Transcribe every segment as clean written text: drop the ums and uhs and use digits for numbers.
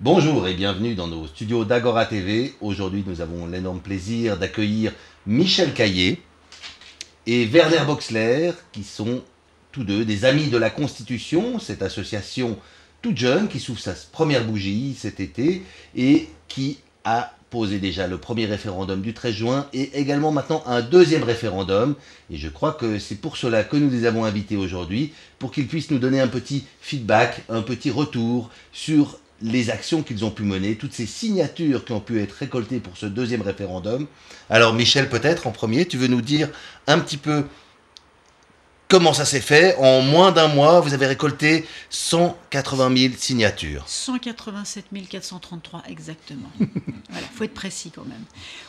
Bonjour et bienvenue dans nos studios d'Agora TV. Aujourd'hui, nous avons l'énorme plaisir d'accueillir Michel Caillé et Werner Boxler, qui sont tous deux des amis de la Constitution, cette association toute jeune qui s'ouvre sa première bougie cet été et qui a posé déjà le premier référendum du 13 juin et également maintenant un deuxième référendum. Et je crois que c'est pour cela que nous les avons invités aujourd'hui, pour qu'ils puissent nous donner un petit feedback, un petit retour sur les actions qu'ils ont pu mener, toutes ces signatures qui ont pu être récoltées pour ce deuxième référendum. Alors Michel, peut-être en premier, tu veux nous dire un petit peu comment ça s'est fait? En moins d'un mois, vous avez récolté 180 000 signatures. 187 433 exactement. Voilà, faut être précis quand même.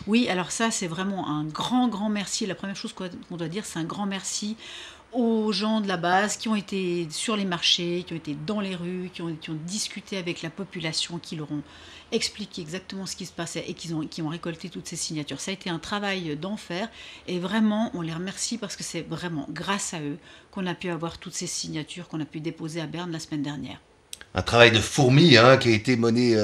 Oui, alors ça c'est vraiment un grand merci. La première chose qu'on doit dire, c'est un grand merci aux gens de la base qui ont été sur les marchés, qui ont été dans les rues, qui ont discuté avec la population, qui leur ont expliqué exactement ce qui se passait et qui ont récolté toutes ces signatures. Ça a été un travail d'enfer et vraiment on les remercie parce que c'est vraiment grâce à eux qu'on a pu avoir toutes ces signatures qu'on a pu déposer à Berne la semaine dernière. Un travail de fourmi qui a été mené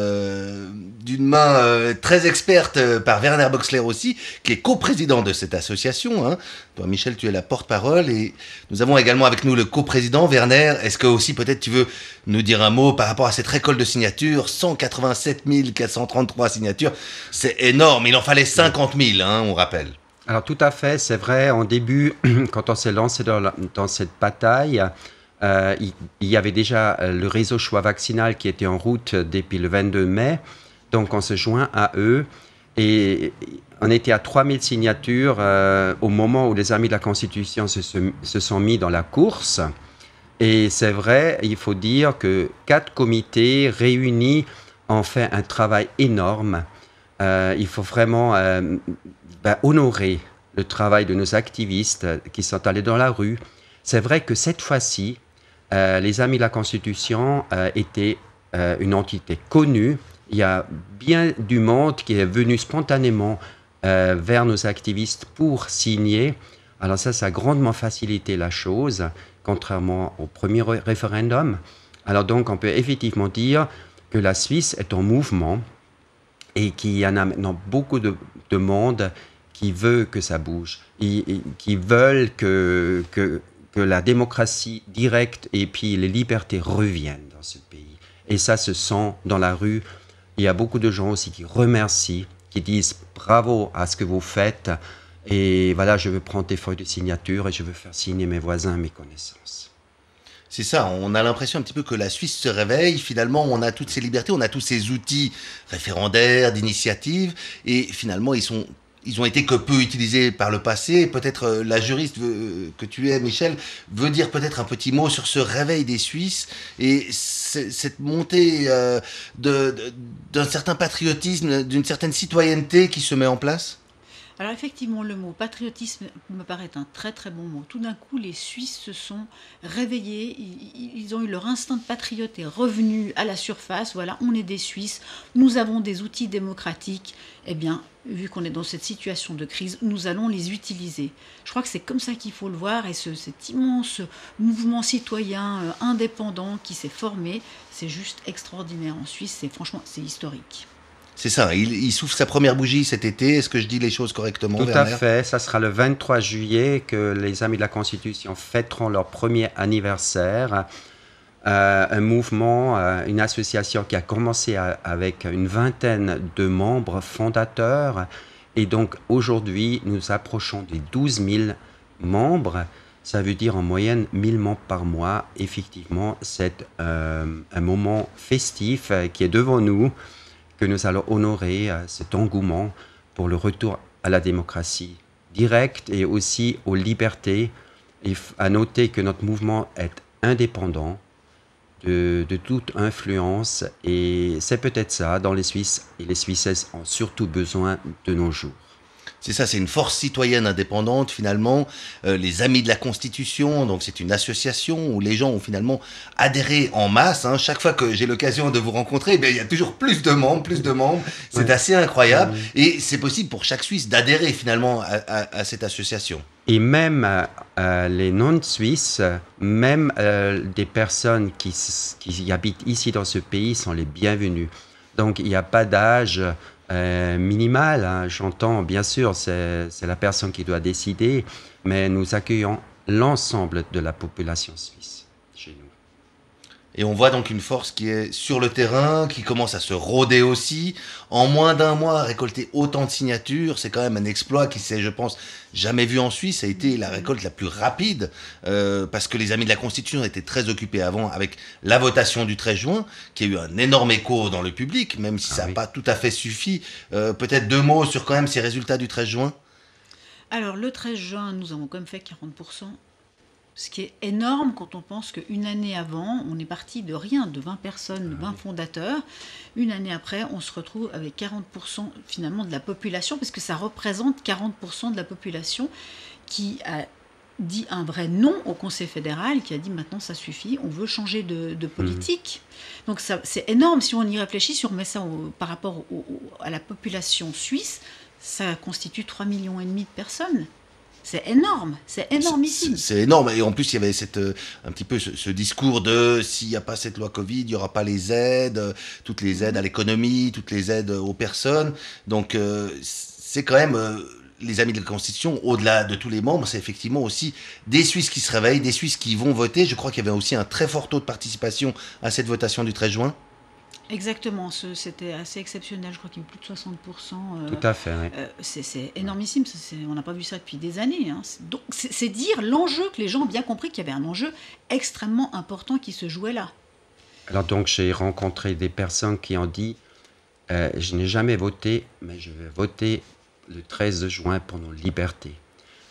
d'une main très experte par Werner Boxler aussi, qui est coprésident de cette association. Toi, Michel, tu es la porte-parole et nous avons également avec nous le coprésident, Werner. Est-ce que aussi peut-être tu veux nous dire un mot par rapport à cette récolte de signatures? 187 433 signatures, c'est énorme. Il en fallait 50 000, on rappelle. Alors tout à fait, c'est vrai. En début, quand on s'est lancé dans cette bataille, il y avait déjà le réseau choix vaccinal qui était en route depuis le 22 mai. Donc, on se joint à eux. Et on était à 3000 signatures au moment où les Amis de la Constitution se sont mis dans la course. Et c'est vrai, il faut dire que 4 comités réunis ont fait un travail énorme. Il faut vraiment honorer le travail de nos activistes qui sont allés dans la rue. C'est vrai que cette fois-ci, les Amis de la Constitution étaient une entité connue. Il y a bien du monde qui est venu spontanément vers nos activistes pour signer. Alors ça a grandement facilité la chose, contrairement au premier référendum. Alors donc, on peut effectivement dire que la Suisse est en mouvement et qu'il y en a maintenant beaucoup de monde qui veut que ça bouge, qui veulent que la démocratie directe et puis les libertés reviennent dans ce pays. Et ça se sent dans la rue. Il y a beaucoup de gens aussi qui remercient, qui disent bravo à ce que vous faites. Et voilà, je veux prendre des feuilles de signature et je veux faire signer mes voisins, mes connaissances. C'est ça, on a l'impression un petit peu que la Suisse se réveille. Finalement, on a toutes ces libertés, on a tous ces outils référendaires, d'initiative. Et finalement, ils ont été que peu utilisés par le passé. Peut-être la juriste que tu es, Michel, veut dire peut-être un petit mot sur ce réveil des Suisses et cette montée d'un certain patriotisme, d'une certaine citoyenneté qui se met en place. Alors effectivement, le mot patriotisme me paraît un très bon mot. Tout d'un coup, les Suisses se sont réveillés, ils ont eu leur instinct de patriote est revenu à la surface. Voilà, on est des Suisses, nous avons des outils démocratiques. Eh bien, vu qu'on est dans cette situation de crise, nous allons les utiliser. Je crois que c'est comme ça qu'il faut le voir et cet immense mouvement citoyen indépendant qui s'est formé, c'est juste extraordinaire en Suisse, franchement, c'est historique. C'est ça, il souffle sa première bougie cet été. Est-ce que je dis les choses correctement, Tout Werner? à fait, ça sera le 23 juillet que les Amis de la Constitution fêteront leur premier anniversaire. Un mouvement, une association qui a commencé avec une vingtaine de membres fondateurs. Et donc aujourd'hui, nous approchons des 12 000 membres. Ça veut dire en moyenne 1000 membres par mois. Effectivement, c'est un moment festif qui est devant nous, que nous allons honorer cet engouement pour le retour à la démocratie directe et aussi aux libertés. Et à noter que notre mouvement est indépendant de toute influence et c'est peut-être ça dont les Suisses et les Suissesses ont surtout besoin de nos jours. C'est ça, c'est une force citoyenne indépendante finalement, les Amis de la Constitution, donc c'est une association où les gens ont finalement adhéré en masse. Chaque fois que j'ai l'occasion de vous rencontrer, il y a toujours plus de membres, c'est Ouais. assez incroyable et c'est possible pour chaque Suisse d'adhérer finalement à cette association. Et même les non-Suisses, même des personnes qui habitent ici dans ce pays sont les bienvenus. Donc, il n'y a pas d'âge minimal. Hein. J'entends, bien sûr, c'est la personne qui doit décider, mais nous accueillons l'ensemble de la population suisse chez nous. Et on voit donc une force qui est sur le terrain, qui commence à se rôder aussi. En moins d'un mois, récolter autant de signatures, c'est quand même un exploit qui s'est, je pense, jamais vu en Suisse. Ça a été la récolte la plus rapide, parce que les Amis de la Constitution étaient très occupés avant avec la votation du 13 juin, qui a eu un énorme écho dans le public, même si ça n'a pas tout à fait suffi. Peut-être 2 mots sur quand même ces résultats du 13 juin. Alors, le 13 juin, nous avons quand même fait 40%. Ce qui est énorme quand on pense qu'une année avant, on est parti de rien, de 20 personnes, de 20 fondateurs. Une année après, on se retrouve avec 40% finalement de la population, parce que ça représente 40% de la population qui a dit un vrai non au Conseil fédéral, qui a dit maintenant ça suffit, on veut changer de politique. Donc c'est énorme si on y réfléchit, si on met ça par rapport à la population suisse, ça constitue 3,5 millions de personnes. C'est énorme, c'est énormissime. C'est énorme, et en plus il y avait un petit peu ce discours de s'il n'y a pas cette loi Covid, il n'y aura pas les aides, toutes les aides à l'économie, toutes les aides aux personnes. Donc c'est quand même les Amis de la Constitution, au-delà de tous les membres, c'est effectivement aussi des Suisses qui se réveillent, des Suisses qui vont voter. Je crois qu'il y avait aussi un très fort taux de participation à cette votation du 13 juin. Exactement, c'était assez exceptionnel, je crois qu'il y a eu plus de 60%. Tout à fait, oui. C'est énormissime, on n'a pas vu ça depuis des années. Hein. Donc c'est dire l'enjeu, que les gens ont bien compris qu'il y avait un enjeu extrêmement important qui se jouait là. Alors donc j'ai rencontré des personnes qui ont dit je n'ai jamais voté, mais je vais voter le 13 juin pour nos libertés.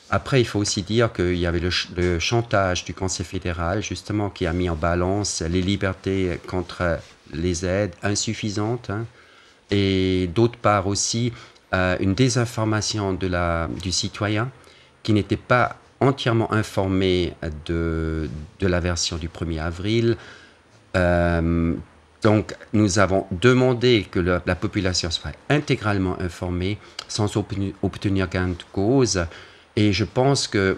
Après, il faut aussi dire qu'il y avait le chantage du Conseil fédéral, justement, qui a mis en balance les libertés contre les aides insuffisantes, hein, et d'autre part aussi une désinformation du citoyen qui n'était pas entièrement informé de la version du 1er avril. Donc, nous avons demandé que la population soit intégralement informée sans obtenir gain de cause. Et je pense que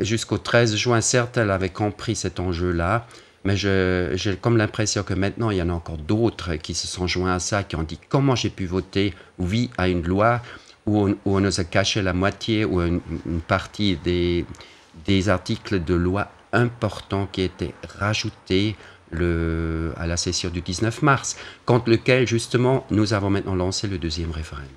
jusqu'au 13 juin, certains avaient compris cet enjeu-là, mais j'ai comme l'impression que maintenant, il y en a encore d'autres qui se sont joints à ça, qui ont dit comment j'ai pu voter oui à une loi où on nous a caché la moitié ou une partie des articles de loi importants qui étaient rajoutés à la session du 19 mars, contre lequel, justement, nous avons maintenant lancé le 2e référendum.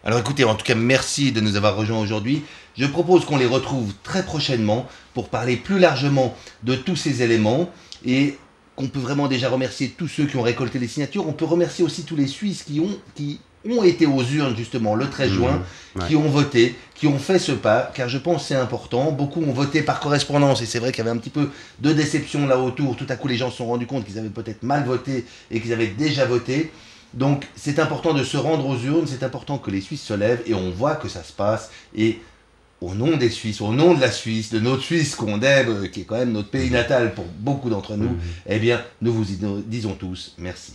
Alors écoutez, en tout cas, merci de nous avoir rejoints aujourd'hui. Je propose qu'on les retrouve très prochainement pour parler plus largement de tous ces éléments et qu'on peut vraiment déjà remercier tous ceux qui ont récolté les signatures. On peut remercier aussi tous les Suisses qui ont été aux urnes justement le 13 juin, qui ont voté, qui ont fait ce pas, car je pense que c'est important. Beaucoup ont voté par correspondance et c'est vrai qu'il y avait un petit peu de déception là autour. Tout à coup, les gens se sont rendus compte qu'ils avaient peut-être mal voté et qu'ils avaient déjà voté. Donc c'est important de se rendre aux urnes, c'est important que les Suisses se lèvent et on voit que ça se passe. Et au nom des Suisses, au nom de la Suisse, de notre Suisse qu'on aime, qui est quand même notre pays natal pour beaucoup d'entre nous, eh bien nous vous disons tous merci.